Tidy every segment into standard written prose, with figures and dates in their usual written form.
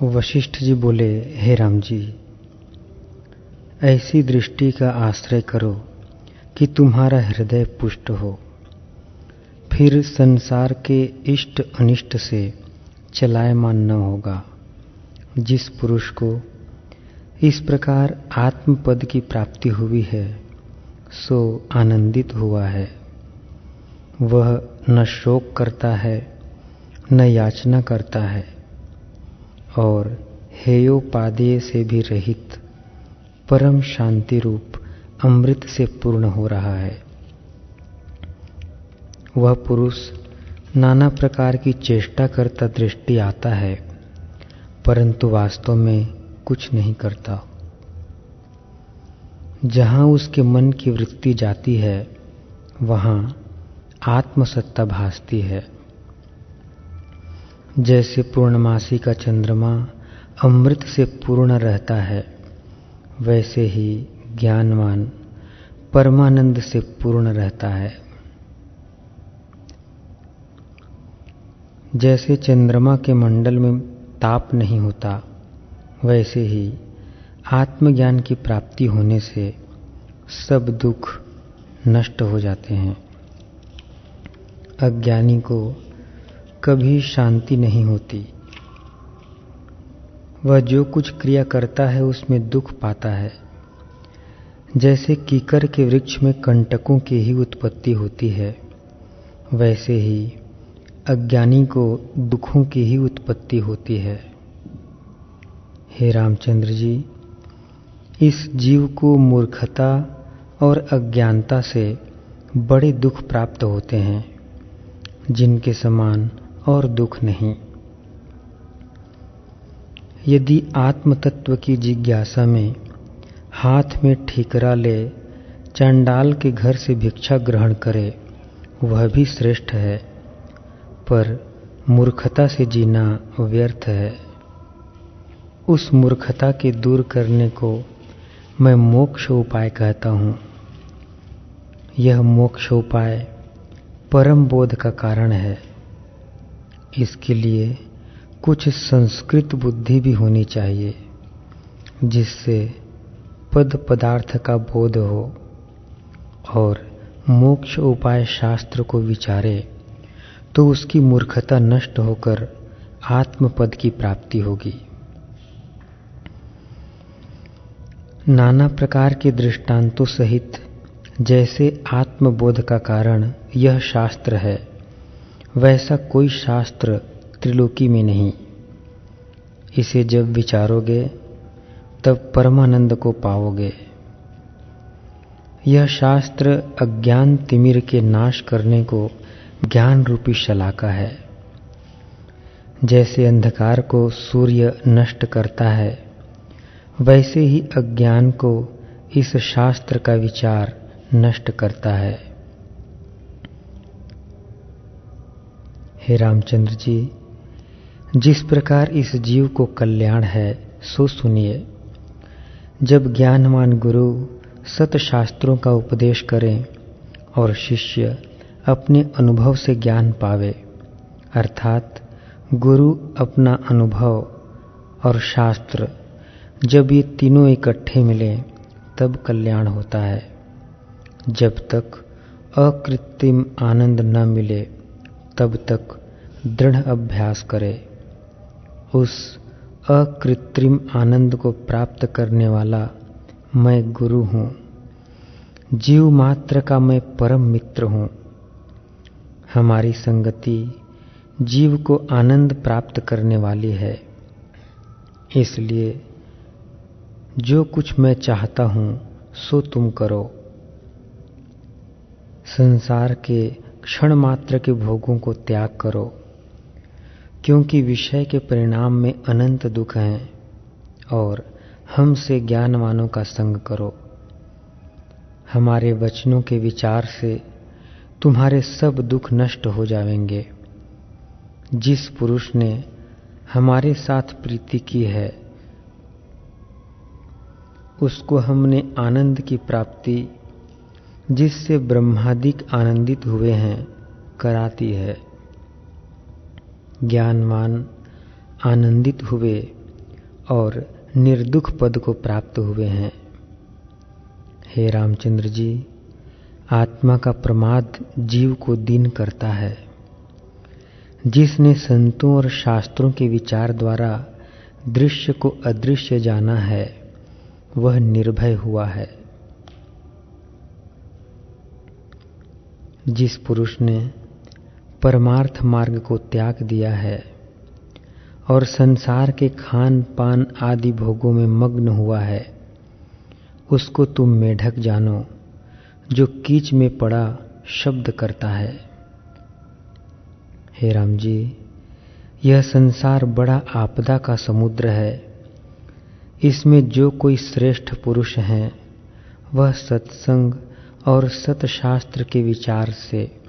वशिष्ठ जी बोले, हे राम जी, ऐसी दृष्टि का आश्रय करो कि तुम्हारा हृदय पुष्ट हो, फिर संसार के इष्ट अनिष्ट से चलायमान न होगा। जिस पुरुष को इस प्रकार आत्मपद की प्राप्ति हुई है सो आनंदित हुआ है। वह न शोक करता है न याचना करता है और हेयोपादेय से भी रहित परम शांति रूप अमृत से पूर्ण हो रहा है। वह पुरुष नाना प्रकार की चेष्टा करता दृष्टि आता है, परंतु वास्तव में कुछ नहीं करता। जहाँ उसके मन की वृत्ति जाती है वहाँ आत्मसत्ता भासती है। जैसे पूर्णमासी का चंद्रमा अमृत से पूर्ण रहता है, वैसे ही ज्ञानवान परमानंद से पूर्ण रहता है। जैसे चंद्रमा के मंडल में ताप नहीं होता, वैसे ही आत्मज्ञान की प्राप्ति होने से सब दुख नष्ट हो जाते हैं। अज्ञानी को कभी शांति नहीं होती। वह जो कुछ क्रिया करता है उसमें दुख पाता है। जैसे कीकर के वृक्ष में कंटकों की ही उत्पत्ति होती है, वैसे ही अज्ञानी को दुखों की ही उत्पत्ति होती है। हे रामचंद्र जी, इस जीव को मूर्खता और अज्ञानता से बड़े दुख प्राप्त होते हैं, जिनके समान और दुख नहीं। यदि आत्मतत्व की जिज्ञासा में हाथ में ठीकरा ले चांडाल के घर से भिक्षा ग्रहण करे, वह भी श्रेष्ठ है, पर मूर्खता से जीना व्यर्थ है। उस मूर्खता के दूर करने को मैं मोक्ष उपाय कहता हूँ। यह मोक्ष उपाय परम बोध का कारण है। इसके लिए कुछ संस्कृत बुद्धि भी होनी चाहिए, जिससे पद पदार्थ का बोध हो और मोक्ष उपाय शास्त्र को विचारे तो उसकी मूर्खता नष्ट होकर आत्मपद की प्राप्ति होगी। नाना प्रकार के दृष्टांतों सहित जैसे आत्मबोध का कारण यह शास्त्र है, वैसा कोई शास्त्र त्रिलोकी में नहीं। इसे जब विचारोगे तब परमानंद को पाओगे। यह शास्त्र अज्ञान तिमिर के नाश करने को ज्ञान रूपी शलाका है। जैसे अंधकार को सूर्य नष्ट करता है, वैसे ही अज्ञान को इस शास्त्र का विचार नष्ट करता है। हे रामचंद्र जी, जिस प्रकार इस जीव को कल्याण है सो सुनिए। जब ज्ञानवान गुरु सत शास्त्रों का उपदेश करें और शिष्य अपने अनुभव से ज्ञान पावे, अर्थात गुरु अपना अनुभव और शास्त्र, जब ये तीनों इकट्ठे मिलें तब कल्याण होता है। जब तक अकृत्रिम आनंद न मिले तब तक दृढ़ अभ्यास करे। उस अकृत्रिम आनंद को प्राप्त करने वाला मैं गुरु हूँ। जीव मात्र का मैं परम मित्र हूँ। हमारी संगति जीव को आनंद प्राप्त करने वाली है। इसलिए जो कुछ मैं चाहता हूँ सो तुम करो। संसार के क्षण मात्र के भोगों को त्याग करो, क्योंकि विषय के परिणाम में अनंत दुख हैं, और हमसे ज्ञानवानों का संग करो। हमारे वचनों के विचार से तुम्हारे सब दुख नष्ट हो जाएंगे। जिस पुरुष ने हमारे साथ प्रीति की है, उसको हमने आनंद की प्राप्ति, जिससे ब्रह्मादिक आनंदित हुए हैं, कराती है। ज्ञानवान आनंदित हुए और निर्दुख पद को प्राप्त हुए हैं। हे रामचंद्र जी, आत्मा का प्रमाद जीव को दीन करता है। जिसने संतों और शास्त्रों के विचार द्वारा दृश्य को अदृश्य जाना है, वह निर्भय हुआ है। जिस पुरुष ने परमार्थ मार्ग को त्याग दिया है और संसार के खान पान आदि भोगों में मग्न हुआ है, उसको तुम मेढक जानो, जो कीच में पड़ा शब्द करता है। हे राम जी, यह संसार बड़ा आपदा का समुद्र है। इसमें जो कोई श्रेष्ठ पुरुष हैं, वह सत्संग और सतशास्त्र के विचार से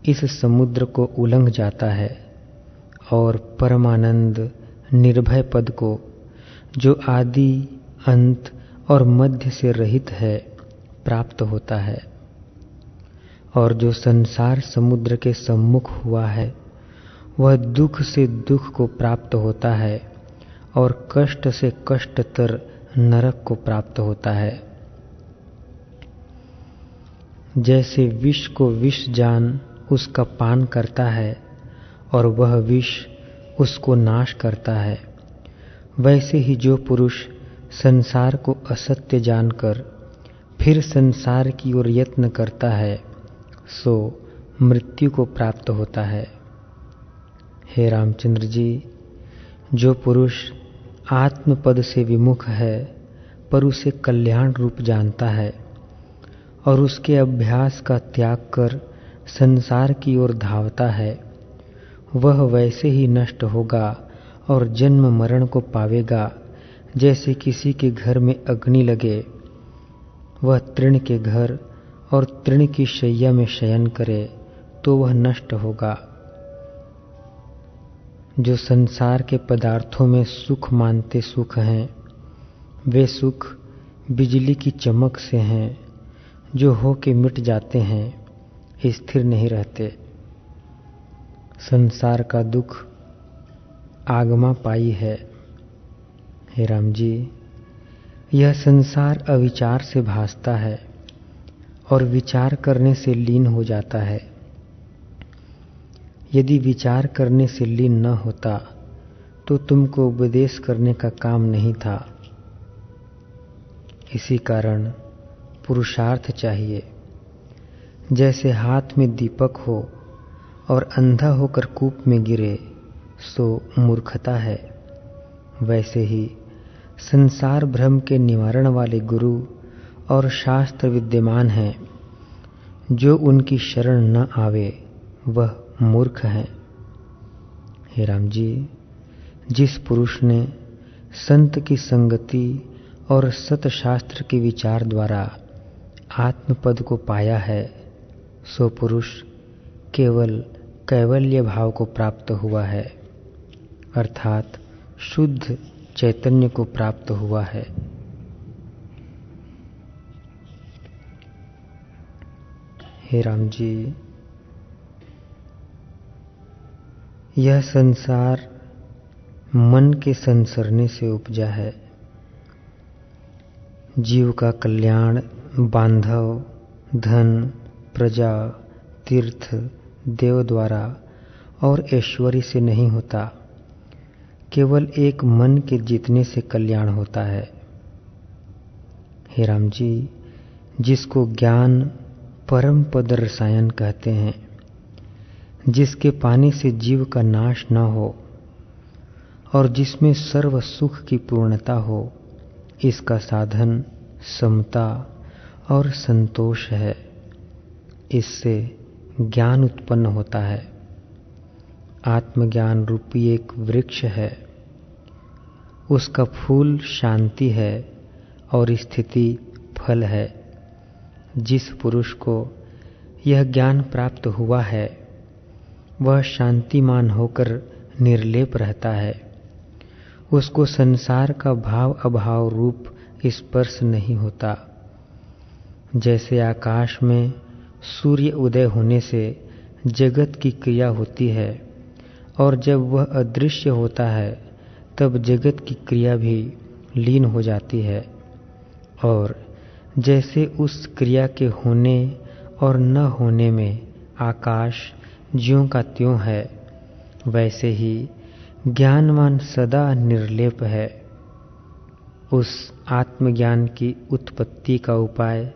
इस समुद्र को उलंघ जाता है और परमानंद निर्भय पद को, जो आदि अंत और मध्य से रहित है, प्राप्त होता है। और जो संसार समुद्र के सम्मुख हुआ है, वह दुख से दुख को प्राप्त होता है और कष्ट से कष्टतर नरक को प्राप्त होता है। जैसे विष को विष जान उसका पान करता है और वह विष उसको नाश करता है, वैसे ही जो पुरुष संसार को असत्य जानकर फिर संसार की ओर यत्न करता है, सो मृत्यु को प्राप्त होता है। हे रामचंद्र जी, जो पुरुष आत्मपद से विमुख है पर उसे कल्याण रूप जानता है और उसके अभ्यास का त्याग कर संसार की ओर धावता है, वह वैसे ही नष्ट होगा और जन्म मरण को पावेगा जैसे किसी के घर में अग्नि लगे, वह तृण के घर और तृण की शैया में शयन करे तो वह नष्ट होगा। जो संसार के पदार्थों में सुख मानते सुख हैं, वे सुख बिजली की चमक से हैं, जो हो के मिट जाते हैं, स्थिर नहीं रहते। संसार का दुख आगमा पाई है। हे राम जी, यह संसार अविचार से भासता है और विचार करने से लीन हो जाता है। यदि विचार करने से लीन न होता तो तुमको उपदेश करने का काम नहीं था। इसी कारण पुरुषार्थ चाहिए। जैसे हाथ में दीपक हो और अंधा होकर कूप में गिरे, सो मूर्खता है, वैसे ही संसार भ्रम के निवारण वाले गुरु और शास्त्र विद्यमान हैं। जो उनकी शरण न आवे, वह मूर्ख है। हे राम जी, जिस पुरुष ने संत की संगति और सतशास्त्र के विचार द्वारा आत्मपद को पाया है, सो पुरुष केवल कैवल्य भाव को प्राप्त हुआ है, अर्थात शुद्ध चैतन्य को प्राप्त हुआ है। हे राम जी, यह संसार मन के संसरने से उपजा है। जीव का कल्याण बांधव, धन, प्रजा, तीर्थ, देव द्वारा और ऐश्वर्य से नहीं होता, केवल एक मन के जीतने से कल्याण होता है। हे राम जी, जिसको ज्ञान परम पद रसायन कहते हैं, जिसके पानी से जीव का नाश न हो और जिसमें सर्व सुख की पूर्णता हो, इसका साधन समता और संतोष है। इससे ज्ञान उत्पन्न होता है। आत्मज्ञान रूपी एक वृक्ष है, उसका फूल शांति है और स्थिति फल है। जिस पुरुष को यह ज्ञान प्राप्त हुआ है, वह शांतिमान होकर निर्लेप रहता है। उसको संसार का भाव अभाव रूप स्पर्श नहीं होता। जैसे आकाश में सूर्य उदय होने से जगत की क्रिया होती है और जब वह अदृश्य होता है तब जगत की क्रिया भी लीन हो जाती है, और जैसे उस क्रिया के होने और न होने में आकाश ज्यों का त्यों है, वैसे ही ज्ञानवान सदा निर्लेप है। उस आत्मज्ञान की उत्पत्ति का उपाय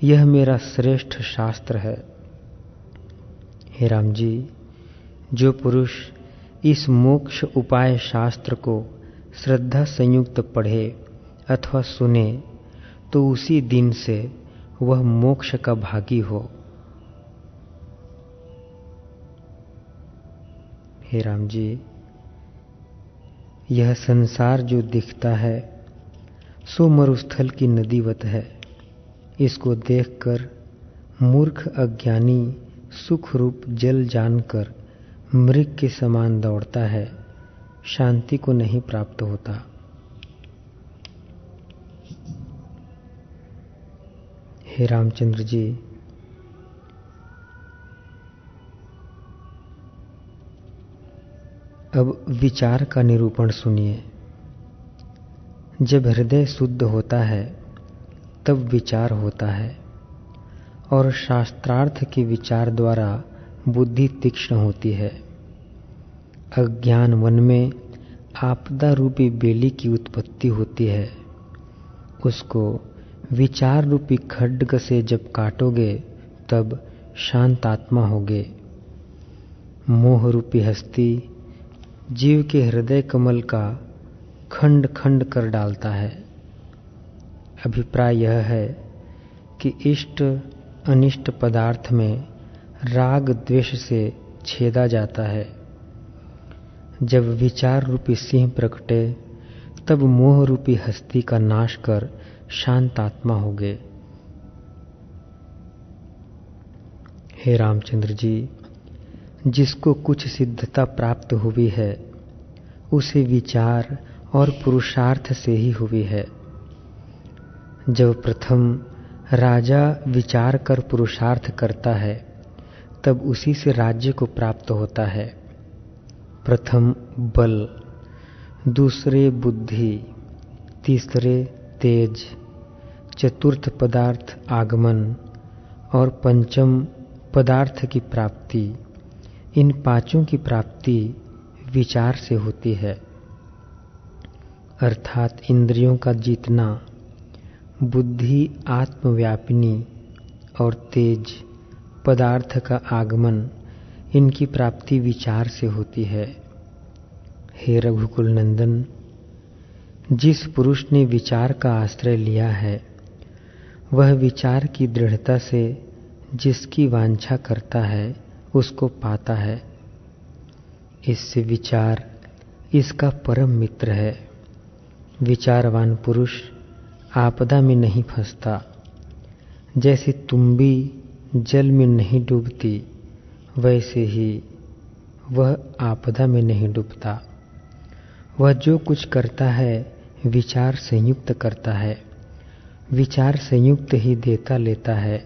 यह मेरा श्रेष्ठ शास्त्र है। हे राम जी, जो पुरुष इस मोक्ष उपाय शास्त्र को श्रद्धा संयुक्त पढ़े अथवा सुने, तो उसी दिन से वह मोक्ष का भागी हो। हे राम जी, यह संसार जो दिखता है सो मरुस्थल की नदीवत है। इसको देखकर मूर्ख अज्ञानी सुख रूप जल जानकर मृग के समान दौड़ता है, शांति को नहीं प्राप्त होता। हे रामचंद्र जी, अब विचार का निरूपण सुनिए। जब हृदय शुद्ध होता है तब विचार होता है, और शास्त्रार्थ के विचार द्वारा बुद्धि तीक्ष्ण होती है। अज्ञान वन में आपदा रूपी बेली की उत्पत्ति होती है। उसको विचार रूपी खड्ग से जब काटोगे तब शांत आत्मा होगे। मोह रूपी हस्ती जीव के हृदय कमल का खंड खंड कर डालता है। अभिप्राय यह है कि इष्ट अनिष्ट पदार्थ में राग द्वेष से छेदा जाता है। जब विचार रूपी सिंह प्रकटे तब मोह रूपी हस्ती का नाश कर शांत आत्मा होगे। हे रामचंद्र जी, जिसको कुछ सिद्धता प्राप्त हुई है उसे विचार और पुरुषार्थ से ही हुई है। जब प्रथम राजा विचार कर पुरुषार्थ करता है तब उसी से राज्य को प्राप्त होता है। प्रथम बल, दूसरे बुद्धि, तीसरे तेज, चतुर्थ पदार्थ आगमन और पंचम पदार्थ की प्राप्ति। इन पांचों की प्राप्ति विचार से होती है, अर्थात इंद्रियों का जीतना। बुद्धि आत्मव्यापिनी और तेज पदार्थ का आगमन, इनकी प्राप्ति विचार से होती है। हे रघुकुल नंदन, जिस पुरुष ने विचार का आश्रय लिया है वह विचार की दृढ़ता से जिसकी वांछा करता है उसको पाता है। इससे विचार इसका परम मित्र है। विचारवान पुरुष आपदा में नहीं फंसता। जैसे तुम्बी जल में नहीं डूबती, वैसे ही वह आपदा में नहीं डूबता। वह जो कुछ करता है विचार संयुक्त करता है। विचार संयुक्त ही देता लेता है।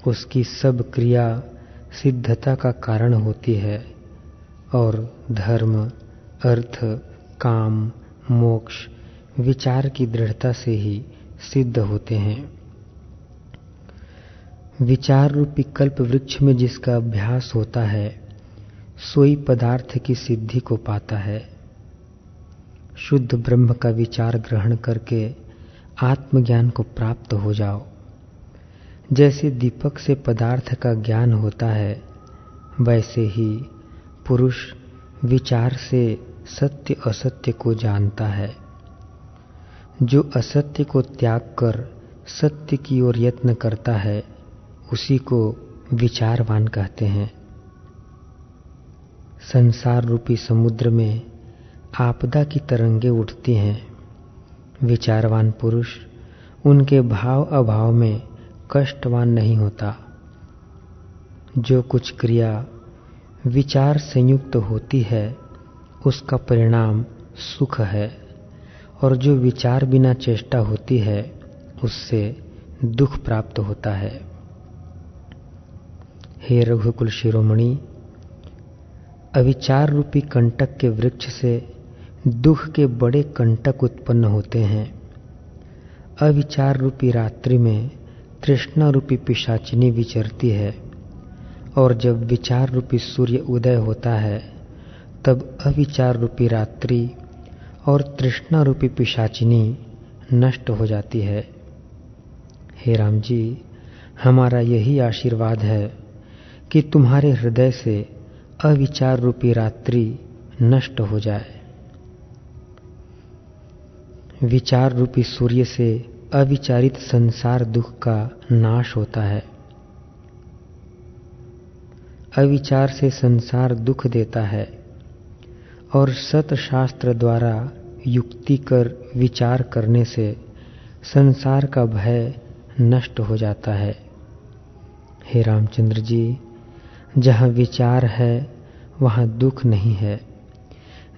उसकी सब क्रिया सिद्धता का कारण होती है, और धर्म, अर्थ, काम, मोक्ष विचार की दृढ़ता से ही सिद्ध होते हैं। विचार रूपी कल्प वृक्ष में जिसका अभ्यास होता है सोई पदार्थ की सिद्धि को पाता है। शुद्ध ब्रह्म का विचार ग्रहण करके आत्मज्ञान को प्राप्त हो जाओ। जैसे दीपक से पदार्थ का ज्ञान होता है, वैसे ही पुरुष विचार से सत्य असत्य को जानता है। जो असत्य को त्याग कर सत्य की ओर यत्न करता है उसी को विचारवान कहते हैं। संसार रूपी समुद्र में आपदा की तरंगे उठती हैं। विचारवान पुरुष उनके भाव अभाव में कष्टवान नहीं होता। जो कुछ क्रिया विचार संयुक्त होती है उसका परिणाम सुख है, और जो विचार बिना चेष्टा होती है उससे दुख प्राप्त होता है। हे रघुकुल शिरोमणि, अविचार रूपी कंटक के वृक्ष से दुख के बड़े कंटक उत्पन्न होते हैं। अविचार रूपी रात्रि में तृष्णा रूपी पिशाचिनी विचरती है, और जब विचार रूपी सूर्य उदय होता है तब अविचार रूपी रात्रि और तृष्णा रूपी पिशाचिनी नष्ट हो जाती है। हे राम जी, हमारा यही आशीर्वाद है कि तुम्हारे हृदय से अविचार रूपी रात्रि नष्ट हो जाए। विचार रूपी सूर्य से अविचारित संसार दुख का नाश होता है। अविचार से संसार दुख देता है, और सत शास्त्र द्वारा युक्ति कर विचार करने से संसार का भय नष्ट हो जाता है। हे रामचंद्र जी, जहाँ विचार है वहाँ दुख नहीं है।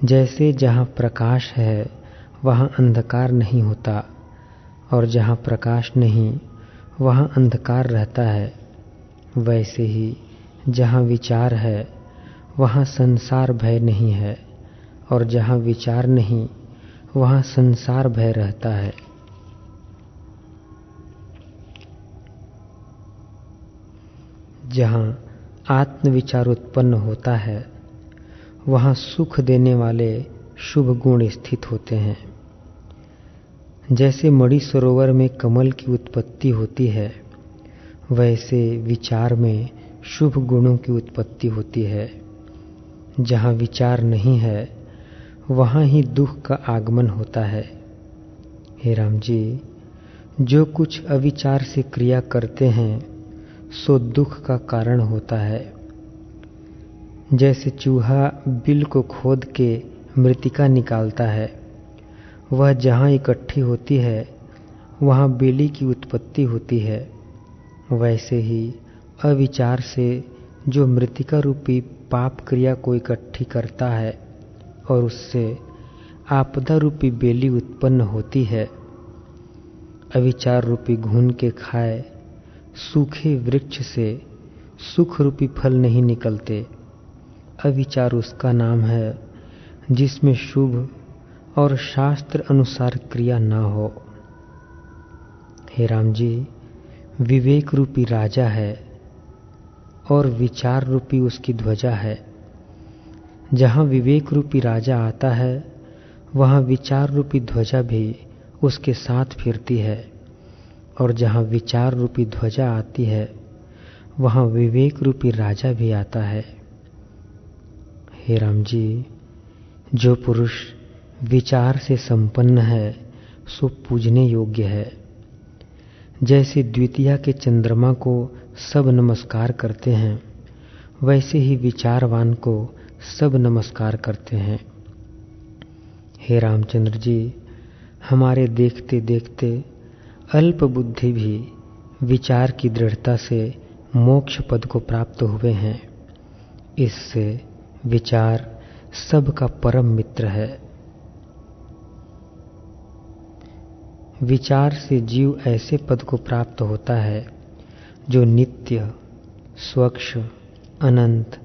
जैसे जहाँ प्रकाश है वहाँ अंधकार नहीं होता, और जहाँ प्रकाश नहीं वहाँ अंधकार रहता है, वैसे ही जहाँ विचार है वहाँ संसार भय नहीं है, और जहाँ विचार नहीं वहाँ संसार भय रहता है। जहाँ आत्मविचार उत्पन्न होता है वहाँ सुख देने वाले शुभ गुण स्थित होते हैं। जैसे मणि सरोवर में कमल की उत्पत्ति होती है, वैसे विचार में शुभ गुणों की उत्पत्ति होती है। जहाँ विचार नहीं है वहाँ ही दुख का आगमन होता है। हे राम जी, जो कुछ अविचार से क्रिया करते हैं सो दुख का कारण होता है। जैसे चूहा बिल को खोद के मृतिका निकालता है, वह जहाँ इकट्ठी होती है वहाँ बेली की उत्पत्ति होती है, वैसे ही अविचार से जो मृतिका रूपी पाप क्रिया को इकट्ठी करता है और उससे आपदा रूपी बेली उत्पन्न होती है। अविचार रूपी घून के खाए सूखे वृक्ष से सुख रूपी फल नहीं निकलते। अविचार उसका नाम है जिसमें शुभ और शास्त्र अनुसार क्रिया न हो। हे राम जी, विवेक रूपी राजा है और विचार रूपी उसकी ध्वजा है। जहाँ विवेक रूपी राजा आता है वहाँ विचार रूपी ध्वजा भी उसके साथ फिरती है, और जहाँ विचार रूपी ध्वजा आती है वहाँ विवेक रूपी राजा भी आता है। हे राम जी, जो पुरुष विचार से संपन्न है सो पूजने योग्य है। जैसे द्वितीया के चंद्रमा को सब नमस्कार करते हैं, वैसे ही विचारवान को सब नमस्कार करते हैं। हे रामचंद्र जी, हमारे देखते देखते अल्प बुद्धि भी विचार की दृढ़ता से मोक्ष पद को प्राप्त हुए हैं। इससे विचार सबका परम मित्र है। विचार से जीव ऐसे पद को प्राप्त होता है जो नित्य, स्वच्छ, अनंत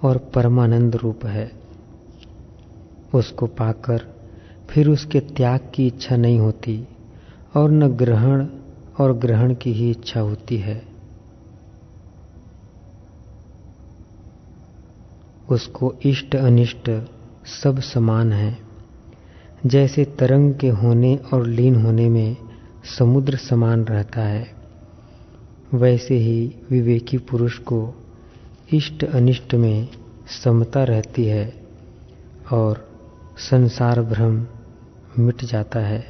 और परमानंद रूप है। उसको पाकर फिर उसके त्याग की इच्छा नहीं होती और न ग्रहण और ग्रहण की ही इच्छा होती है। उसको इष्ट अनिष्ट सब समान है। जैसे तरंग के होने और लीन होने में समुद्र समान रहता है, वैसे ही विवेकी पुरुष को इष्ट अनिष्ट में समता रहती है और संसार भ्रम मिट जाता है।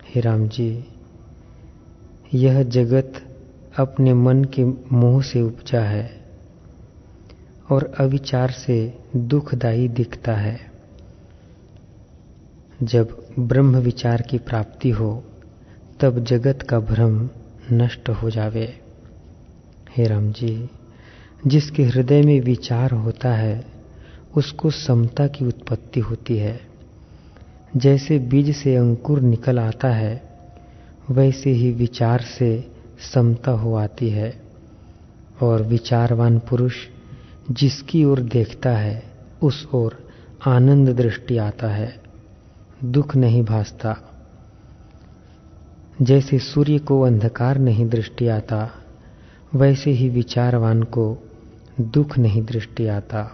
हे राम जी, यह जगत अपने मन के मोह से उपजा है और अविचार से दुखदायी दिखता है। जब ब्रह्म विचार की प्राप्ति हो तब जगत का भ्रम नष्ट हो जावे। हे राम जी, जिसके हृदय में विचार होता है उसको समता की उत्पत्ति होती है। जैसे बीज से अंकुर निकल आता है, वैसे ही विचार से समता हो आती है, और विचारवान पुरुष जिसकी ओर देखता है उस ओर आनंद दृष्टि आता है, दुख नहीं भासता। जैसे सूर्य को अंधकार नहीं दृष्टि आता, वैसे ही विचारवान को दुख नहीं दृष्टि आता।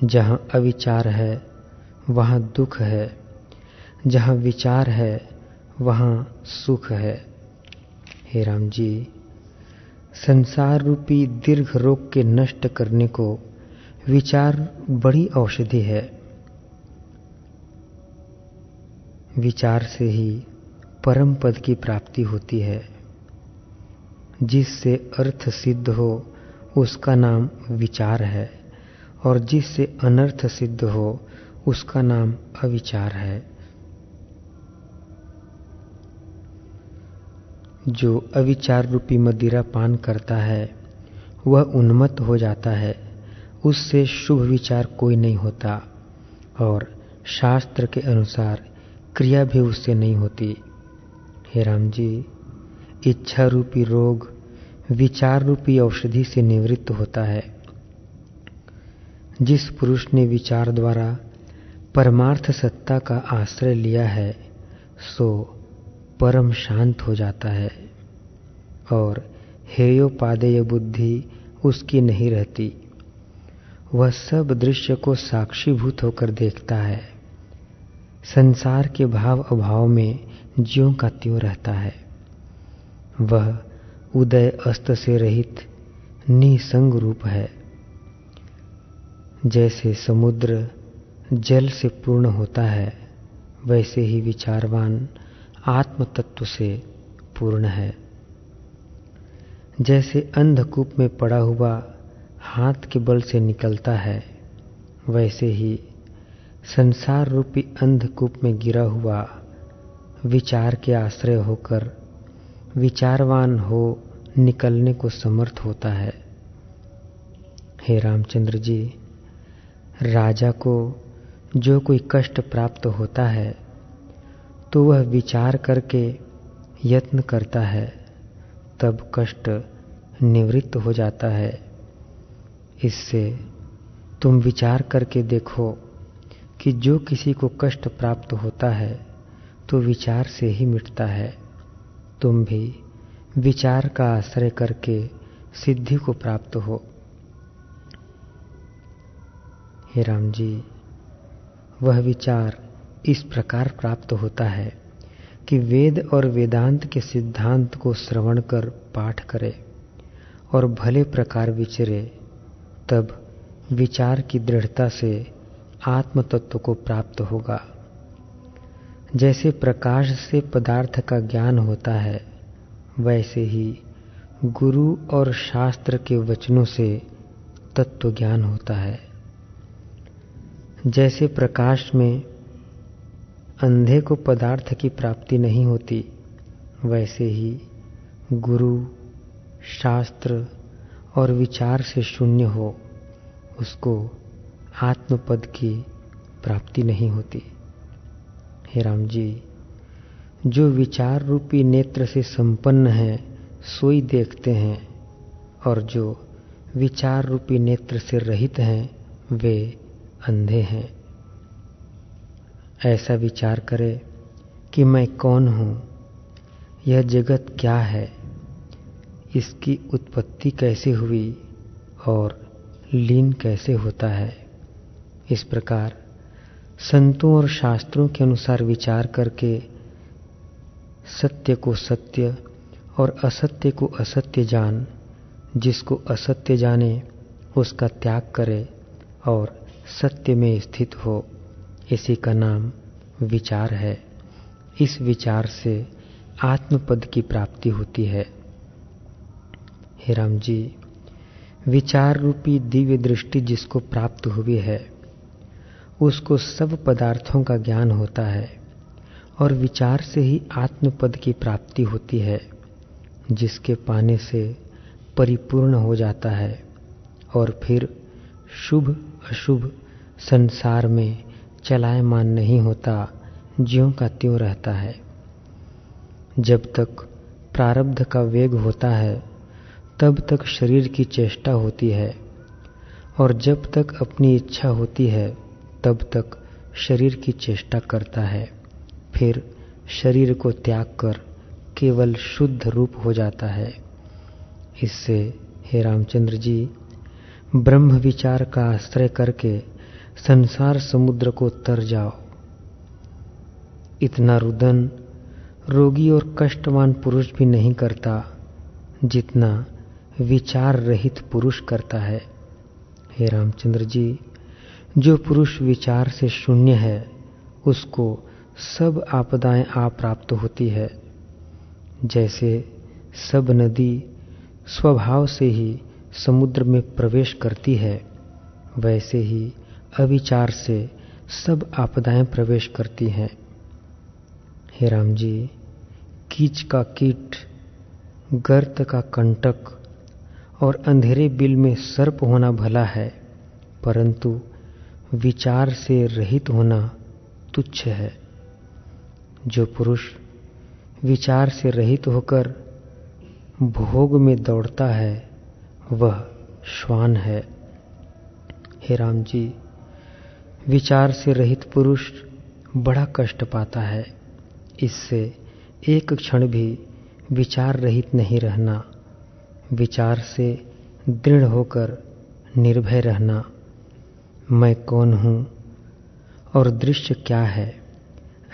जहाँ अविचार है वहाँ दुख है, जहाँ विचार है वहाँ सुख है। हे राम जी, संसार रूपी दीर्घ रोग के नष्ट करने को विचार बड़ी औषधि है। विचार से ही परम पद की प्राप्ति होती है। जिससे अर्थ सिद्ध हो उसका नाम विचार है, और जिससे अनर्थ सिद्ध हो उसका नाम अविचार है। जो अविचार रूपी मदिरा पान करता है वह उन्मत्त हो जाता है, उससे शुभ विचार कोई नहीं होता, और शास्त्र के अनुसार क्रिया भी उससे नहीं होती। हे राम जी, इच्छा रूपी रोग विचार रूपी औषधि से निवृत्त होता है। जिस पुरुष ने विचार द्वारा परमार्थ सत्ता का आश्रय लिया है सो परम शांत हो जाता है, और हेयोपादेय बुद्धि उसकी नहीं रहती। वह सब दृश्य को साक्षीभूत होकर देखता है। संसार के भाव अभाव में ज्यों का त्यों रहता है। वह उदय अस्त से रहित निसंग रूप है। जैसे समुद्र जल से पूर्ण होता है, वैसे ही विचारवान आत्म तत्व से पूर्ण है। जैसे अंधकूप में पड़ा हुआ हाथ के बल से निकलता है, वैसे ही संसार रूपी अंधकूप में गिरा हुआ विचार के आश्रय होकर विचारवान हो निकलने को समर्थ होता है। हे रामचंद्र जी, राजा को जो कोई कष्ट प्राप्त होता है तो वह विचार करके यत्न करता है, तब कष्ट निवृत्त हो जाता है। इससे तुम विचार करके देखो कि जो किसी को कष्ट प्राप्त होता है तो विचार से ही मिटता है। तुम भी विचार का आश्रय करके सिद्धि को प्राप्त हो। हे राम जी, वह विचार इस प्रकार प्राप्त होता है कि वेद और वेदांत के सिद्धांत को श्रवण कर पाठ करे और भले प्रकार विचरे, तब विचार की दृढ़ता से आत्म तत्व को प्राप्त होगा। जैसे प्रकाश से पदार्थ का ज्ञान होता है, वैसे ही गुरु और शास्त्र के वचनों से तत्व ज्ञान होता है। जैसे प्रकाश में अंधे को पदार्थ की प्राप्ति नहीं होती, वैसे ही गुरु, शास्त्र और विचार से शून्य हो उसको आत्मपद की प्राप्ति नहीं होती। हे राम जी, जो विचार रूपी नेत्र से संपन्न है सोई देखते हैं, और जो विचार रूपी नेत्र से रहित हैं वे अंधे हैं। ऐसा विचार करे कि मैं कौन हूँ, यह जगत क्या है, इसकी उत्पत्ति कैसे हुई और लीन कैसे होता है। इस प्रकार संतों और शास्त्रों के अनुसार विचार करके सत्य को सत्य और असत्य को असत्य जान, जिसको असत्य जाने उसका त्याग करे और सत्य में स्थित हो, इसी का नाम विचार है। इस विचार से आत्मपद की प्राप्ति होती है। हे राम जी, विचार रूपी दिव्य दृष्टि जिसको प्राप्त हुई है उसको सब पदार्थों का ज्ञान होता है, और विचार से ही आत्मपद की प्राप्ति होती है, जिसके पाने से परिपूर्ण हो जाता है और फिर शुभ अशुभ संसार में चलायमान नहीं होता, ज्यों का त्यों रहता है। जब तक प्रारब्ध का वेग होता है तब तक शरीर की चेष्टा होती है, और जब तक अपनी इच्छा होती है तब तक शरीर की चेष्टा करता है, फिर शरीर को त्याग कर केवल शुद्ध रूप हो जाता है। इससे हे रामचंद्र जी, ब्रह्म विचार का आश्रय करके संसार समुद्र को तर जाओ। इतना रुदन रोगी और कष्टवान पुरुष भी नहीं करता जितना विचार रहित पुरुष करता है। हे रामचंद्र जी, जो पुरुष विचार से शून्य है उसको सब आपदाएं आ प्राप्त होती है। जैसे सब नदी स्वभाव से ही समुद्र में प्रवेश करती है, वैसे ही अविचार से सब आपदाएं प्रवेश करती हैं। हे राम जी, कीच का कीट, गर्त का कंटक और अंधेरे बिल में सर्प होना भला है, परंतु विचार से रहित होना तुच्छ है। जो पुरुष विचार से रहित होकर भोग में दौड़ता है वह श्वान है। हे राम जी, विचार से रहित पुरुष बड़ा कष्ट पाता है। इससे एक क्षण भी विचार रहित नहीं रहना, विचार से दृढ़ होकर निर्भय रहना। मैं कौन हूँ और दृश्य क्या है,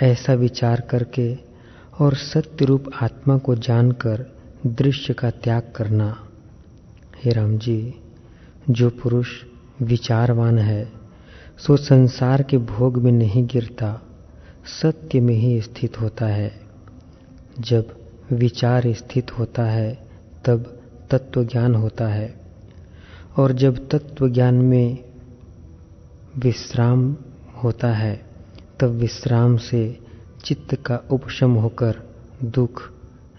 ऐसा विचार करके और सत्य रूप आत्मा को जानकर दृश्य का त्याग करना। हे राम जी, जो पुरुष विचारवान है सो संसार के भोग में नहीं गिरता, सत्य में ही स्थित होता है। जब विचार स्थित होता है तब तत्व ज्ञान होता है, और जब तत्व ज्ञान में विश्राम होता है तब विश्राम से चित्त का उपशम होकर दुख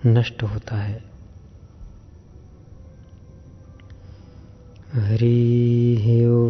नष्ट होता है। हरि ओम।